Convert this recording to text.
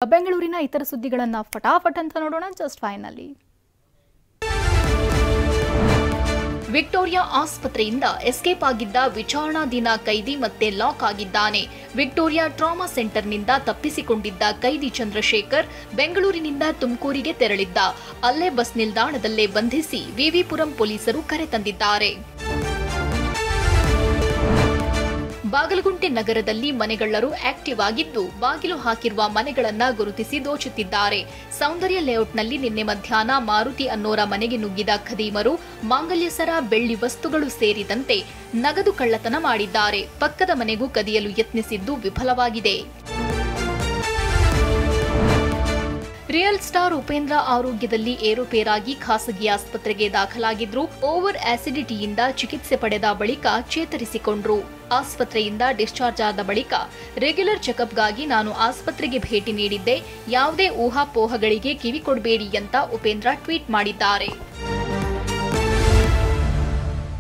ಬೆಂಗಳೂರಿನ ಇತರ ಸುದ್ದಿಗಳನ್ನು ಫಟಾಫಟ್ ಅಂತ ನೋಡೋಣ. ಜಸ್ಟ್ ಫೈನಲಿ ವಿಕ್ಟೋರಿಯಾ ಆಸ್ಪತ್ರೆಯಿಂದ ಎಸ್ಕೇಪ್ ಆಗಿದ್ದ ವಿಚಾರಣಾಧೀನ ಕೈದಿ ಮತ್ತೆ ಲಾಕ್ ಆಗಿದ್ದಾನೆ. ವಿಕ್ಟೋರಿಯಾ ಟ್ರಾಮಾ ಸೆಂಟರ್ನಿಂದ ತಪ್ಪಿಸಿಕೊಂಡಿದ್ದ ಕೈದಿ ಚಂದ್ರಶೇಖರ್ ಬೆಂಗಳೂರಿನಿಂದ ತುಮಕೂರಿಗೆ ತೆರಳಿದ್ದ. ಅಲ್ಲೇ ಬಸ್ ನಿಲ್ದಾಣದಲ್ಲೇ ಬಂಧಿಸಿ ವಿವಿಪುರಂ ಪೊಲೀಸರು ಕರೆತಂದಿದ್ದಾರೆ. ಬಾಗಲಗುಂಟೆ ನಗರದಲ್ಲಿ ಮನೆಗಳ್ಳರು ಆಕ್ಟಿವ್ ಆಗಿದ್ದು ಬಾಗಿಲು ಹಾಕಿರುವ ಮನೆಗಳನ್ನ ಗುರುತಿಸಿ ದೋಚುತ್ತಿದ್ದಾರೆ. ಸೌಂದರ್ಯ ಲೇಔಟ್ನಲ್ಲಿ ನಿನ್ನೆ ಮಧ್ಯಾಹ್ನ ಮಾರುತಿ ಅನ್ನೋರ ಮನೆಗೆ ನುಗ್ಗಿದ ಖದೀಮರು ಮಾಂಗಲ್ಯ ಸರ, ಬೆಳ್ಳಿ ವಸ್ತುಗಳು ಸೇರಿದಂತೆ ನಗದು ಕಳ್ಳತನ ಮಾಡಿದ್ದಾರೆ. ಪಕ್ಕದ ಮನೆಗೂ ಕದಿಯಲು ಯತ್ನಿಸಿದ್ದು ವಿಫಲವಾಗಿದೆ. ರಿಯಲ್ ಸ್ಟಾರ್ ಉಪೇಂದ್ರ ಆರೋಗ್ಯದಲ್ಲಿ ಏರುಪೇರಾಗಿ ಖಾಸಗಿ ಆಸ್ಪತ್ರೆಗೆ ದಾಖಲಾಗಿದ್ರು. ಓವರ್ ಆಸಿಡಿಟಿಯಿಂದ ಚಿಕಿತ್ಸೆ ಪಡೆದ ಬಳಿಕ ಚೇತರಿಸಿಕೊಂಡ್ರು. ಆಸ್ಪತ್ರೆಯಿಂದ ಡಿಸ್ಚಾರ್ಜ್ ಆದ ಬಳಿಕ ರೆಗ್ಯುಲರ್ ಚೆಕಪ್ಗಾಗಿ ನಾನು ಆಸ್ಪತ್ರೆಗೆ ಭೇಟಿ ನೀಡಿದ್ದೆ. ಯಾವುದೇ ಊಹಾಪೋಹಗಳಿಗೆ ಕಿವಿ ಕೊಡಬೇಡಿ ಅಂತ ಉಪೇಂದ್ರ ಟ್ವೀಟ್ ಮಾಡಿದ್ದಾರೆ.